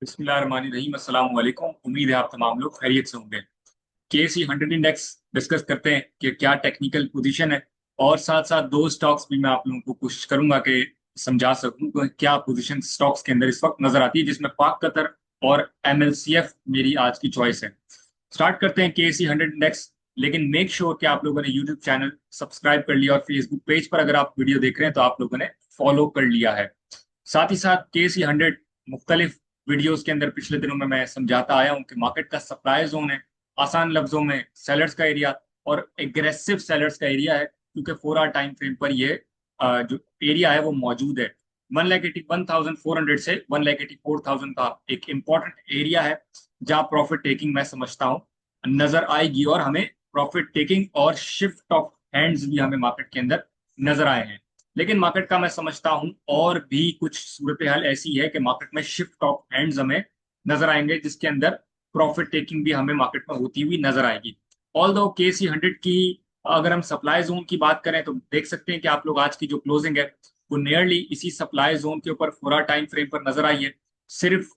बिस्मिल्लाहिर्रहमानिर्रहीम। अस्सलाम वालेकुम। उम्मीद है आप तमाम लोग खैरियत से होंगे। केसी 100 इंडेक्स डिस्कस करते हैं कि क्या टेक्निकल पोजीशन है, और साथ साथ दो स्टॉक्स भी मैं आप लोगों को कोशिश करूंगा कि समझा सकूं कि क्या पोजीशन स्टॉक्स के अंदर इस वक्त नजर आती है, जिसमें पाक कतर और एमएलसीएफ मेरी आज की चॉइस है। स्टार्ट करते हैं केसी 100 इंडेक्स। लेकिन मेक श्योर कि आप लोगों ने यूट्यूब चैनल सब्सक्राइब कर लिया, और फेसबुक पेज पर अगर आप वीडियो देख रहे हैं तो आप लोगों ने फॉलो कर लिया है। साथ ही साथ केसी 100 मुख्तलिफ वीडियोस के अंदर पिछले दिनों में मैं समझाता आया हूं कि मार्केट का सप्लाई जोन है, आसान लफ्जों में सेलर्स का एरिया और एग्रेसिव सेलर्स का एरिया है, क्योंकि 4 आवर टाइम फ्रेम पर ये जो एरिया है वो मौजूद है। 1,81,400 से 1,84,000 का एक इंपॉर्टेंट एरिया है, जहां प्रॉफिट टेकिंग मैं समझता हूं नजर आएगी, और हमें प्रॉफिट टेकिंग और शिफ्ट ऑफ हैंड्स भी हमें मार्केट के अंदर नजर आए हैं। लेकिन मार्केट का मैं समझता हूं और भी कुछ सूरत हाल ऐसी है कि मार्केट में शिफ्ट ऑफ हैंड्स हमें नजर आएंगे, जिसके अंदर प्रॉफिट टेकिंग भी हमें मार्केट में होती हुई नजर आएगी। ऑल दो केसी 100 की अगर हम सप्लाई जोन की बात करें तो देख सकते हैं कि आप लोग आज की जो क्लोजिंग है वो नियरली इसी सप्लाई जोन के ऊपर 4 आवर टाइम फ्रेम पर नजर आई है। सिर्फ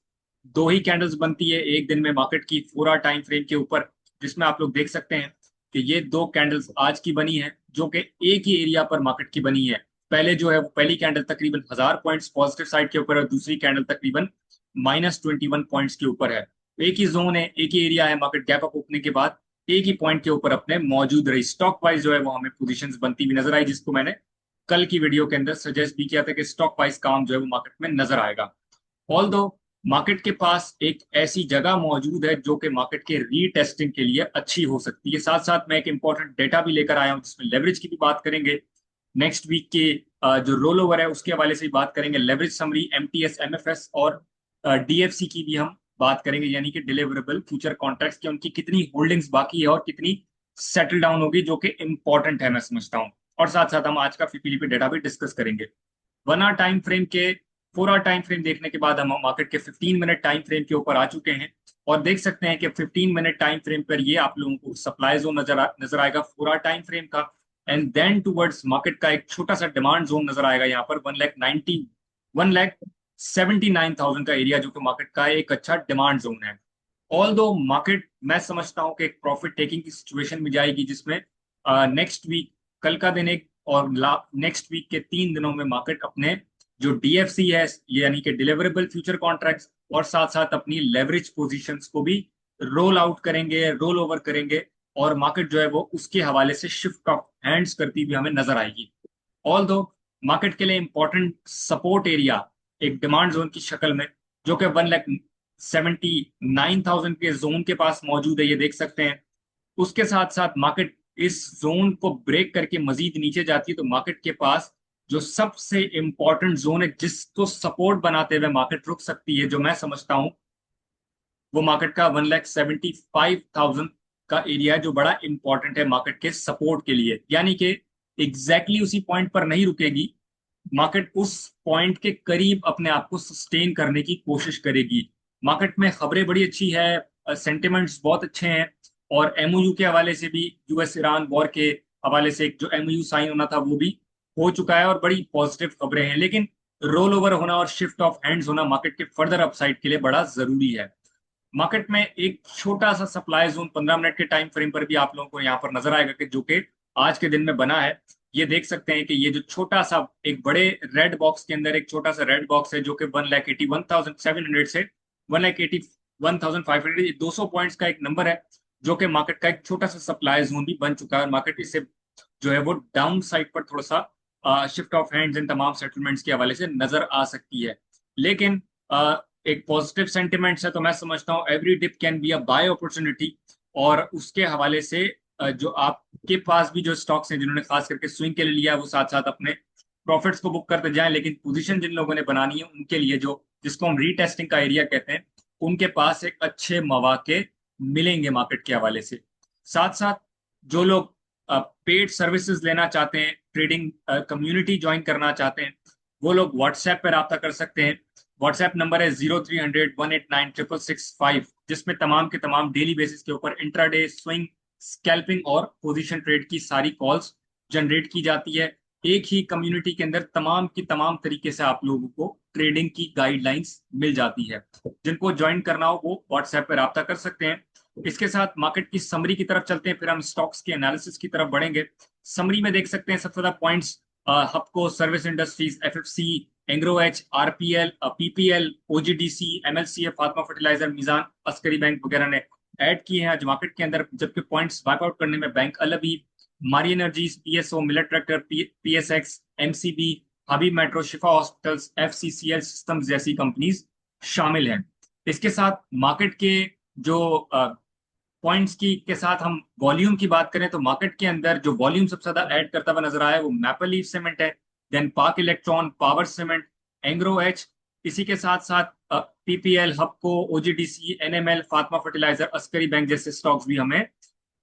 दो ही कैंडल्स बनती है एक दिन में मार्केट की 4 आवर टाइम फ्रेम के ऊपर, जिसमें आप लोग देख सकते हैं कि ये दो कैंडल्स आज की बनी है, जो कि एक ही एरिया पर मार्केट की बनी है। पहले जो है वो पहली कैंडल तकरीबन 1,000 पॉइंट्स पॉजिटिव साइड के ऊपर है, और दूसरी कैंडल तकरीबन -21 पॉइंट्स के ऊपर है। एक ही जोन है, एक ही एरिया है, मार्केट गैप अप ओपनिंग के बाद एक ही पॉइंट के ऊपर अपने मौजूद रही। स्टॉक वाइज जो है वो हमें पोजीशंस बनती हुई नजर आई, जिसको मैंने कल की वीडियो के अंदर सजेस्ट भी किया था कि स्टॉक वाइज काम जो है वो मार्केट में नजर आएगा। ऑल दो मार्केट के पास एक ऐसी जगह मौजूद है जो कि मार्केट के रीटेस्टिंग के लिए अच्छी हो सकती है। साथ साथ मैं एक इंपॉर्टेंट डेटा भी लेकर आया हूं, जिसमें लेवरेज की भी बात करेंगे, नेक्स्ट वीक के जो रोल ओवर है उसके हवाले से भी बात करेंगे, लेवरेज समरी, एमटीएस, एमएफएस और डीएफसी की भी हम बात करेंगे, यानी कि डिलीवरेबल फ्यूचर कॉन्ट्रैक्ट्स की उनकी कितनी होल्डिंग्स बाकी है और कितनी सेटल डाउन होगी, जो कि इंपॉर्टेंट है मैं समझता हूँ। और साथ साथ हम आज का पीपीलीपी डेटा भी डिस्कस करेंगे। 1 आवर टाइम फ्रेम के 4 आवर टाइम फ्रेम देखने के बाद हम मार्केट के 15 मिनट टाइम फ्रेम के ऊपर आ चुके हैं, और देख सकते हैं कि 15 मिनट टाइम फ्रेम पर ये आप लोगों को सप्लाई जोन नजर आएगा 4 आवर टाइम फ्रेम का। एंड देन टूवर्ड्स मार्केट का एक छोटा सा डिमांड जोन नजर आएगा यहाँ पर 1,79,000 का एरिया, जो कि मार्केट का एक अच्छा डिमांड जोन है। ऑल दो मार्केट मैं समझता हूँ कि एक प्रॉफिट टेकिंग की सिचुएशन में जाएगी, जिसमें नेक्स्ट वीक, कल का दिन एक, और नेक्स्ट वीक के 3 दिनों में मार्केट अपने जो डीएफसी है, यानी कि डिलीवरेबल फ्यूचर कॉन्ट्रैक्ट्स, और साथ साथ अपनी लेवरेज पोजीशंस को भी रोल आउट करेंगे, रोल ओवर करेंगे, और मार्केट जो है वो उसके हवाले से शिफ्ट ऑफ हैंड्स करती हुई हमें नजर आएगी। ऑल दो मार्केट के लिए इंपॉर्टेंट सपोर्ट एरिया एक डिमांड जोन की शक्ल में, जो कि 1,79,000 के जोन के पास मौजूद है, ये देख सकते हैं। उसके साथ साथ मार्केट इस जोन को ब्रेक करके मजीद नीचे जाती है तो मार्केट के पास जो सबसे इंपॉर्टेंट जोन है जिसको सपोर्ट बनाते हुए मार्केट रुक सकती है, जो मैं समझता हूं वो मार्केट का 1,75,000 का एरिया है, जो बड़ा इंपॉर्टेंट है मार्केट के सपोर्ट के लिए। यानी कि एग्जैक्टली उसी पॉइंट पर नहीं रुकेगी, मार्केट उस पॉइंट के करीब अपने आप को सस्टेन करने की कोशिश करेगी। मार्केट में खबरें बड़ी अच्छी है, सेंटिमेंट्स बहुत अच्छे हैं, और एमओयू के हवाले से भी, यूएस ईरान वॉर के हवाले से एक जो एमओयू साइन होना था वो भी हो चुका है, और बड़ी पॉजिटिव खबरें हैं। लेकिन रोल ओवर होना और शिफ्ट ऑफ हैंड्स होना मार्केट के फर्दर अपसाइड के लिए बड़ा जरूरी है। मार्केट में एक छोटा सा सप्लाई जोन 15 मिनट के टाइम फ्रेम पर भी आप लोगों को यहाँ पर नजर आएगा, कि जो कि आज के दिन में बना है। ये देख सकते हैं कि ये जो छोटा सा एक बड़े रेड बॉक्स के अंदर एक छोटा सा रेड बॉक्स है, जो कि 1,81,700 से 1,81,500, 200 पॉइंट्स का एक नंबर है, जो कि मार्केट का एक छोटा सा सप्लाई जोन भी बन चुका है, और मार्केट इससे जो है वो डाउन साइड पर थोड़ा सा शिफ्ट ऑफ हैंड्स इन तमाम सेटलमेंट्स के हवाले से नजर आ सकती है। लेकिन एक पॉजिटिव सेंटिमेंट्स है, तो मैं समझता हूँ every dip can be a buy opportunity. और उसके हवाले से जो आपके पास भी जो स्टॉक्स हैं जिन्होंने खास करके स्विंग के लिए लिया है, वो साथ साथ अपने प्रॉफिट्स को बुक करते जाएं। लेकिन पोजीशन जिन लोगों ने बनानी है उनके लिए, जो जिसको हम रीटेस्टिंग का एरिया कहते हैं, उनके पास एक अच्छे मौके मिलेंगे मार्केट के हवाले से। साथ साथ जो लोग पेड सर्विसेज लेना चाहते हैं, ट्रेडिंग कम्युनिटी ज्वाइन करना चाहते हैं, वो लोग व्हाट्सएप पर रब्ता कर सकते हैं। व्हाट्सएप नंबर है 0300 189 666 5, जिसमें तमाम के तमाम डेली बेसिस के ऊपर इंट्राडे, स्विंग, स्कैल्पिंग और पोजीशन ट्रेड की सारी कॉल्स जनरेट की जाती है। एक ही कम्युनिटी के अंदर तमाम की तमाम तरीके से आप लोगों को ट्रेडिंग की गाइडलाइंस मिल जाती है। जिनको ज्वाइन करना हो वो व्हाट्सएप पे राब्ता कर सकते हैं। इसके साथ मार्केट की समरी की तरफ चलते हैं, फिर हम स्टॉक्स के एनालिसिस की तरफ बढ़ेंगे। समरी में देख सकते हैं सबसे ज्यादा points Hubco, service industries, FFC, एंग्रोएच, RPL, PPL, OGDC, MLCF, Fatima fertilizer, Meezan, Askari bank वगैरह ने ऐड किए हैं आज मार्केट के अंदर। जबकि पॉइंट्स वाइप आउट करने में बैंक अलवी, Mari energies, PSO, Millat tractor, PSX, MCB, Habib metro, Shifa hospitals, FCCL systems जैसी कंपनीज शामिल हैं। इसके साथ मार्केट के जो पॉइंट्स की के साथ हम वॉल्यूम की बात करें तो मार्केट के अंदर जो वॉल्यूम सबसे ज्यादा ऐड करता हुआ नजर आया है वो मैपल लीफ सीमेंट है, then Pak electron, power cement, Engro H. इसी के साथ साथ PPL, Hubco, OGDC, NML, Fatima fertilizer, Askari bank जैसे स्टॉक्स भी हमें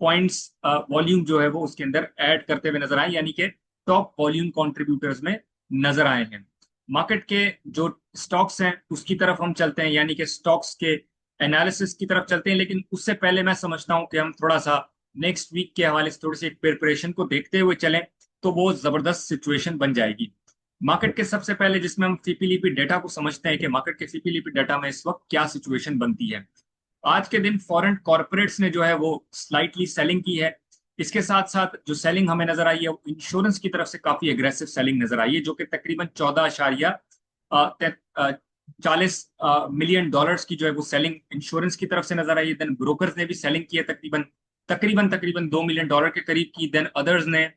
पॉइंट्स वॉल्यूम जो है वो उसके अंदर ऐड करते हुए नजर आए, यानी कि टॉप वॉल्यूम कॉन्ट्रीब्यूटर्स में नजर आए हैं। मार्केट के जो स्टॉक्स हैं उसकी तरफ हम चलते हैं, यानी कि स्टॉक्स के एनालिसिस की तरफ चलते हैं। लेकिन उससे पहले मैं समझता हूं कि हम थोड़ा सा नेक्स्ट वीक के हवाले से थोड़ी सी प्रिपरेशन को देखते हुए चलें तो वो जबरदस्त सिचुएशन बन जाएगी। मार्केट के सबसे पहले जिसमें हम फीपीलीपी डेटा को समझते हैं कि मार्केट के फीपीलीपी डेटा में इस वक्त क्या सिचुएशन बनती है। आज के दिन फॉरेन कॉर्पोरेट्स ने जो है वो स्लाइटली सेलिंग की है। इसके साथ साथ जो सेलिंग हमें नजर आई है वो इंश्योरेंस की तरफ से काफी एग्रेसिव सेलिंग नजर आई है, जो कि तकरीबन 14.40 मिलियन डॉलर्स की जो है वो सेलिंग इंश्योरेंस की तरफ से नजर आई है। देन ब्रोकर्स ने भी सेलिंग की है तकरीबन तकरीबन तकरीबन 2 मिलियन डॉलर के करीब की। देन अदर्स ने,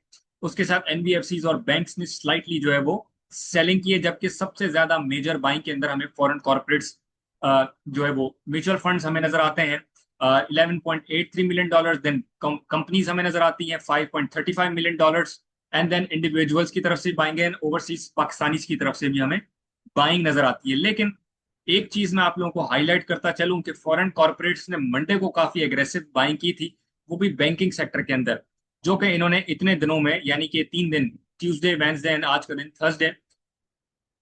उसके साथ एनबीएफसीज और बैंक्स ने स्लाइटली जो है वो सेलिंग की है। जबकि सबसे ज्यादा मेजर बाइंग के अंदर हमें फॉरेन कॉर्पोरेट्स जो है वो म्यूचुअल फंड्स हमें नजर आते हैं 11.83 मिलियन डॉलर। देन कंपनीज हमें नजर आती हैं 5.35 million dollars. And then individuals की तरफ से बाइंग है, ओवरसीज पाकिस्तानीज की तरफ से भी हमें बाइंग नजर आती है। लेकिन एक चीज मैं आप लोगों को हाईलाइट करता चलूं कि फॉरेन कॉर्पोरेट्स ने मंडे को काफी एग्रेसिव बाइंग की थी, वो भी बैंकिंग सेक्टर के अंदर, जो कि इन्होंने इतने दिनों में यानी कि 3 दिन, ट्यूसडे, वेंसडे एंड आज का दिन थर्सडे,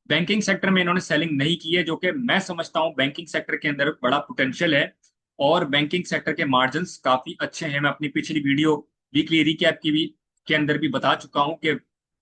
बैंकिंग सेक्टर में इन्होंने सेलिंग नहीं की है। जो कि मैं समझता हूं बैंकिंग सेक्टर के अंदर बड़ा पोटेंशियल है और बैंकिंग सेक्टर के मार्जिन्स काफी अच्छे हैं। मैं अपनी पिछली वीडियो वीकली रिकैप की भी के अंदर भी बता चुका हूं कि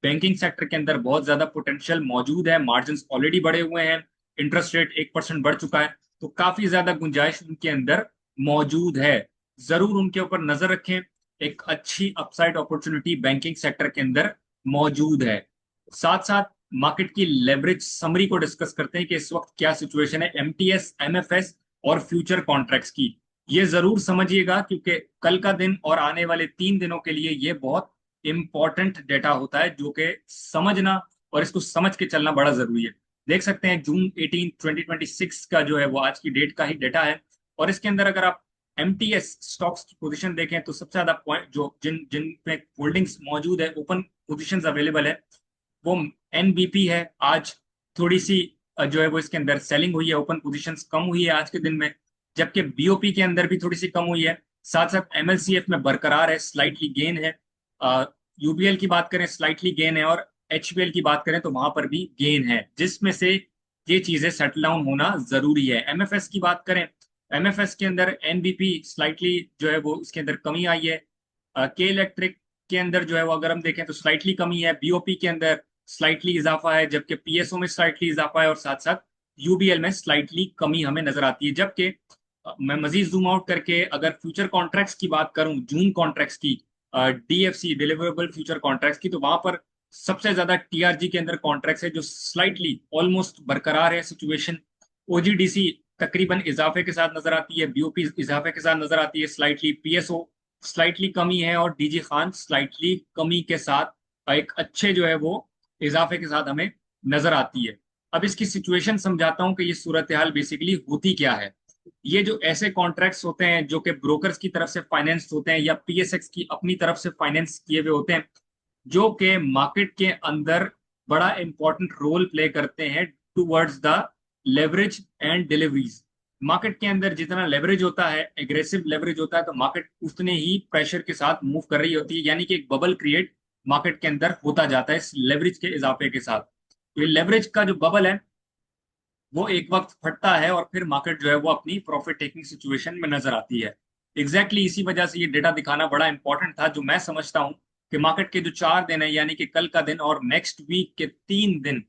बैंकिंग सेक्टर के अंदर बहुत ज्यादा पोटेंशियल मौजूद है, मार्जिन्स ऑलरेडी बढ़े हुए हैं, इंटरेस्ट रेट 1% बढ़ चुका है, तो काफी ज्यादा गुंजाइश उनके अंदर मौजूद है। जरूर उनके ऊपर नजर रखें, एक अच्छी अपसाइड अपॉर्चुनिटी बैंकिंग सेक्टर के अंदर मौजूद है। साथ साथ मार्केट की लेवरेज समरी को डिस्कस करते हैं कि इस वक्त क्या सिचुएशन है एमटीएस, एमएफएस और फ्यूचर कॉन्ट्रैक्ट्स की। ये जरूर समझिएगा क्योंकि कल का दिन और आने वाले 3 दिनों के लिए ये बहुत इंपॉर्टेंट डेटा होता है, जो कि समझना और इसको समझ के चलना बड़ा जरूरी है। देख सकते हैं जून 18, 2026 का जो है वो आज की डेट का ही डेटा है। और इसके अंदर अगर आप एमटीएस स्टॉक्स की पोजीशन देखें तो सबसे ज्यादा पॉइंट जो जिन जिन पे होल्डिंग्स मौजूद है, ओपन पोजीशंस अवेलेबल है, वो एनबीपी है। आज थोड़ी सी जो है वो इसके अंदर सेलिंग हुई है, ओपन पोजीशंस कम हुई है आज के दिन में। जबकि बीओपी के अंदर भी थोड़ी सी कम हुई है। साथ साथ एमएलसीएफ में बरकरार है, स्लाइटली गेन है। यूबीएल की बात करें स्लाइटली गेन है, और एचबीएल की बात करें तो वहां पर भी गेन है, जिसमें से ये चीजें सेटल डाउन होना जरूरी है। एमएफएस की बात करें, एमएफएस के अंदर एनबीपी स्लाइटली जो है वो उसके अंदर कमी आई है। के इलेक्ट्रिक के अंदर जो है वो अगर हम देखें तो स्लाइटली कमी है, बीओपी के अंदर स्लाइटली इजाफा है, जबकि पीएसओ में स्लाइटली इजाफा है, और साथ साथ यूबीएल में स्लाइटली कमी हमें नजर आती है। जबकि मैं मजीद जूम आउट करके अगर फ्यूचर कॉन्ट्रैक्ट्स की बात करूं, जून कॉन्ट्रैक्ट्स की, डीएफसी डिलीवरेबल फ्यूचर कॉन्ट्रैक्ट्स की, तो वहां पर सबसे ज्यादा टीआरजी के अंदर कॉन्ट्रैक्ट्स है जो स्लाइटली ऑलमोस्ट बरकरार है सिचुएशन। ओजीडीसी तकरीबन इजाफे के साथ नजर आती है, बीओपी इजाफे के साथ नजर आती है स्लाइटली, पीएसओ स्लाइटली कमी है, और डीजी खान स्लाइटली कमी के साथ एक अच्छे जो है वो इजाफे के साथ हमें नजर आती है। अब इसकी सिचुएशन समझाता हूं कि ये सूरत हाल बेसिकली होती क्या है। ये जो ऐसे कॉन्ट्रैक्ट्स होते हैं जो कि ब्रोकर्स की तरफ से फाइनेंस होते हैं या पीएसएक्स की अपनी तरफ से फाइनेंस किए हुए होते हैं, जो कि मार्केट के अंदर बड़ा इंपॉर्टेंट रोल प्ले करते हैं towards the leverage and deliveries. Market के अंदर जितना लेवरेज होता है, एग्रेसिव लेवरेज होता है, तो मार्केट उतने ही प्रेशर के साथ मूव कर रही होती है, यानी कि एक बबल क्रिएट मार्केट के अंदर होता जाता है इस लेवरेज के इजाफे के साथ। तो ये लेवरेज का जो बबल है वो एक वक्त फटता है और फिर मार्केट जो है वो अपनी प्रॉफिट टेकिंग सिचुएशन में नजर आती है। इसी वजह से ये डेटा दिखाना बड़ा इंपॉर्टेंट था, जो मैं समझता हूं कि मार्केट के जो 4 दिन है, यानी कि कल का दिन और नेक्स्ट वीक के 3 दिन,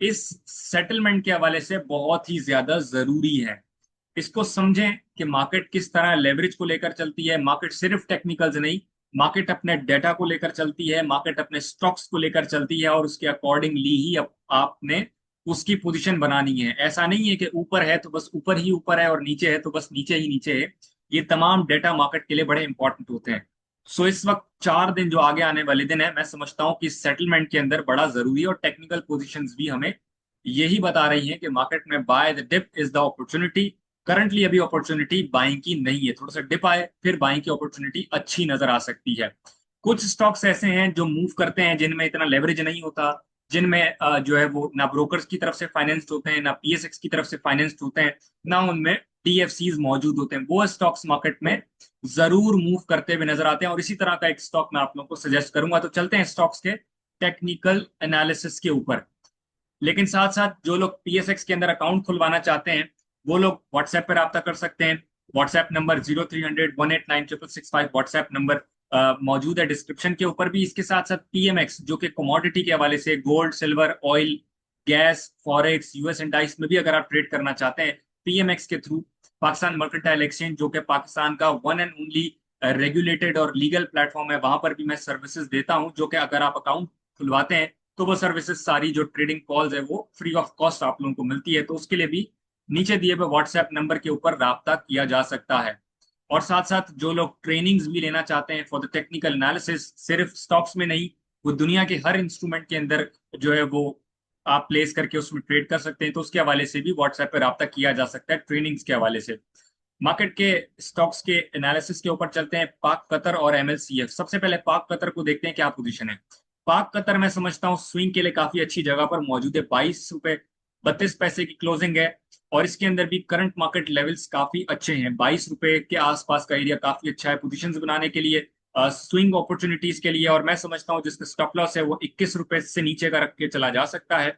इस सेटलमेंट के हवाले से बहुत ही ज्यादा जरूरी है। इसको समझें कि मार्केट किस तरह लेवरेज को लेकर चलती है। मार्केट सिर्फ टेक्निकल्स नहीं, मार्केट अपने डेटा को लेकर चलती है, मार्केट अपने स्टॉक्स को लेकर चलती है, और उसके अकॉर्डिंगली ही आपने उसकी पोजीशन बनानी है। ऐसा नहीं है कि ऊपर है तो बस ऊपर ही ऊपर है और नीचे है तो बस नीचे ही नीचे है। ये तमाम डेटा मार्केट के लिए बड़े इंपॉर्टेंट होते हैं। सो इस वक्त 4 दिन जो आगे आने वाले दिन है, मैं समझता हूं कि सेटलमेंट के अंदर बड़ा जरूरी है, और टेक्निकल पोजीशंस भी हमें यही बता रही हैं कि मार्केट में buy the dip is the opportunity. Currently अभी अपॉर्चुनिटी बाइंग की नहीं है, थोड़ा सा डिप आए फिर बाइंग की अपॉर्चुनिटी अच्छी नजर आ सकती है। कुछ स्टॉक्स ऐसे हैं जो मूव करते हैं जिनमें इतना लेवरेज नहीं होता, जिनमें जो है वो ना ब्रोकर्स की तरफ से फाइनेंस्ड होते हैं, ना पीएसएक्स की तरफ से फाइनेंस्ड होते हैं, ना उनमें डीएफसीज मौजूद होते हैं। वो स्टॉक्स मार्केट में जरूर मूव करते हुए नजर आते हैं, और इसी तरह का एक स्टॉक मैं आप लोगों को सजेस्ट करूंगा। तो चलते हैं स्टॉक्स के टेक्निकल एनालिसिस के ऊपर। लेकिन साथ साथ जो लोग पीएसएक्स के अंदर अकाउंट खुलवाना चाहते हैं, वो लोग व्हाट्सएप पर रब्ता कर सकते हैं। व्हाट्सएप नंबर 0300 189 665 व्हाट्सएप नंबर मौजूद है डिस्क्रिप्शन के ऊपर भी। इसके साथ साथ पीएमएक्स जो कि कमोडिटी के हवाले से gold, silver, oil, gas, forex, US indices में भी अगर आप ट्रेड करना चाहते हैं पीएमएक्स के थ्रू, पाकिस्तान मर्केंटाइल एक्सचेंज जो कि पाकिस्तान का वन एंड ओनली रेगुलेटेड और लीगल प्लेटफॉर्म है, वहां पर भी मैं सर्विसेज देता हूं, जो कि अगर आप अकाउंट खुलवाते हैं तो वो सर्विसेज सारी जो ट्रेडिंग कॉल्स है वो फ्री ऑफ कॉस्ट आप लोगों को मिलती है। तो उसके लिए भी नीचे दिए हुए व्हाट्सएप नंबर के ऊपर राब्ता किया जा सकता है। और साथ साथ जो लोग ट्रेनिंग्स भी लेना चाहते हैं फॉर द टेक्निकल एनालिसिस, सिर्फ स्टॉक्स में नहीं, वो दुनिया के हर इंस्ट्रूमेंट के अंदर जो है वो आप प्लेस करके उसमें ट्रेड कर सकते हैं, तो उसके हवाले से भी व्हाट्सएप पे राब्ता किया जा सकता है ट्रेनिंग्स के हवाले से। मार्केट के स्टॉक्स के एनालिसिस के ऊपर चलते हैं। पाक कतर और एमएलसीएफ। सबसे पहले पाक कतर को देखते हैं क्या पोजीशन है। पाक कतर मैं समझता हूँ स्विंग के लिए काफी अच्छी जगह पर मौजूद है। 22 रुपए 32 पैसे की क्लोजिंग है, और इसके अंदर भी करंट मार्केट लेवल्स काफी अच्छे हैं। 22 रुपए के आसपास का एरिया काफी अच्छा है पोजीशंस बनाने के लिए, स्विंग अपॉर्चुनिटीज के लिए। और मैं समझता हूँ जिसका स्टॉप लॉस है वो 21 रुपए से नीचे का रख के चला जा सकता है।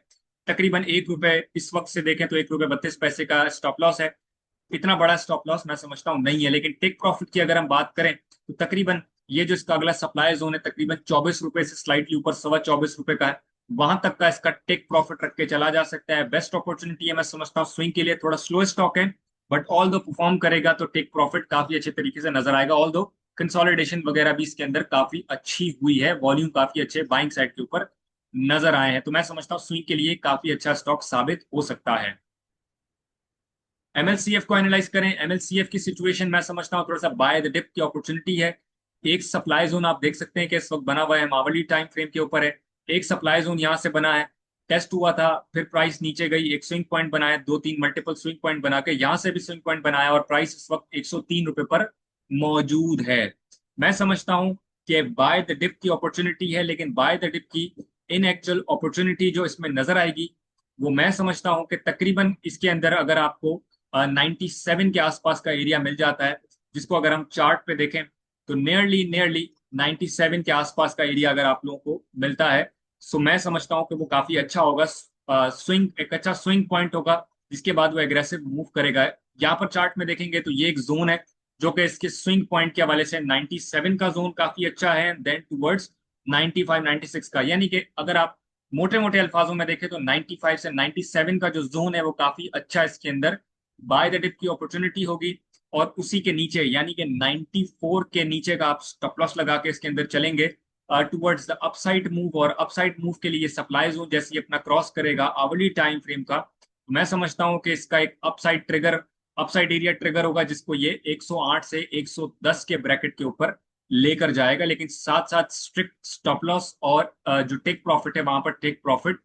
तकरीबन 1 रुपए इस वक्त से देखें तो 1 रुपए 32 पैसे का स्टॉप लॉस है। इतना बड़ा स्टॉप लॉस मैं समझता हूँ नहीं है। लेकिन टेक प्रॉफिट की अगर हम बात करें तो तकरीबन ये जो इसका अगला सप्लाई जोन है तकरीबन 24 रुपए से स्लाइटली ऊपर 24.25 रुपए का है, वहां तक का इसका टेक प्रॉफिट रख के चला जा सकता है। बेस्ट अपॉर्चुनिटी है मैं समझता हूँ स्विंग के लिए। थोड़ा स्लो स्टॉक है, बट ऑल दो परफॉर्म करेगा तो टेक प्रॉफिट काफी अच्छे तरीके से नजर आएगा। ऑल दो कंसोलिडेशन वगैरह भी इसके अंदर काफी अच्छी हुई है, वॉल्यूम काफी अच्छे बाइंग साइड के ऊपर नजर आए हैं, तो मैं समझता हूँ स्विंग के लिए काफी अच्छा स्टॉक साबित हो सकता है। एमएलसीएफ को एनालाइज करें। एमएलसीएफ की सिचुएशन मैं समझता हूँ थोड़ा सा बाय द डिप की अपॉर्चुनिटी है। एक सप्लाई जोन आप देख सकते हैं कि इस वक्त बना हुआ है, मावली टाइम फ्रेम के ऊपर है। एक सप्लाई जोन यहाँ से बना है, टेस्ट हुआ था, फिर प्राइस नीचे गई, एक स्विंग पॉइंट बनाया, दो तीन मल्टीपल स्विंग पॉइंट बना के यहाँ से भी स्विंग पॉइंट बनाया, और प्राइस इस वक्त 103 रुपए पर मौजूद है। मैं समझता हूँ कि बाय द डिप की अपॉर्चुनिटी है, लेकिन बाय द डिप की इन एक्चुअल अपॉर्चुनिटी जो इसमें नजर आएगी वो मैं समझता हूँ कि तकरीबन इसके अंदर अगर आपको 97 के आसपास का एरिया मिल जाता है, जिसको अगर हम चार्ट पे देखें तो नियरली नियरली 97 के आसपास का एरिया अगर आप लोगों को मिलता है, सो मैं समझता हूँ कि वो काफी अच्छा होगा। स्विंग एक अच्छा स्विंग पॉइंट होगा, जिसके बाद वो एग्रेसिव मूव करेगा। यहाँ पर चार्ट में देखेंगे तो ये एक जोन है जो कि इसके स्विंग पॉइंट के हवाले से 97 का जोन काफी अच्छा है, देन टूवर्ड्स 95 96 का। यानी कि अगर आप मोटे मोटे अल्फाजों में देखें तो 95 से 97 का जो जोन है वो काफी अच्छा इसके अंदर बाय द डिप की अपॉर्चुनिटी होगी। और उसी के नीचे यानी कि 94 के नीचे का आप स्टॉप लॉस लगा के इसके अंदर चलेंगे टुवर्ड्स द अपसाइड मूव। और अपसाइड मूव के लिए सप्लाई जोन जैसे ही अपना क्रॉस करेगा आवली टाइम फ्रेम का, तो मैं समझता हूं कि इसका एक upside trigger, upside area trigger होगा, जिसको ये 108 से 110 के ब्रैकेट के ऊपर लेकर जाएगा। लेकिन साथ साथ स्ट्रिक्ट स्टॉप लॉस और जो टेक प्रॉफिट है वहां पर टेक प्रॉफिट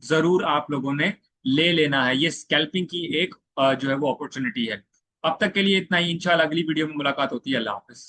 जरूर आप लोगों ने ले लेना है। ये स्कैल्पिंग की एक जो है वो अपॉर्चुनिटी है। अब तक के लिए इतना ही, इंशाल्लाह अगली वीडियो में मुलाकात होती है। अल्लाह हाफिज।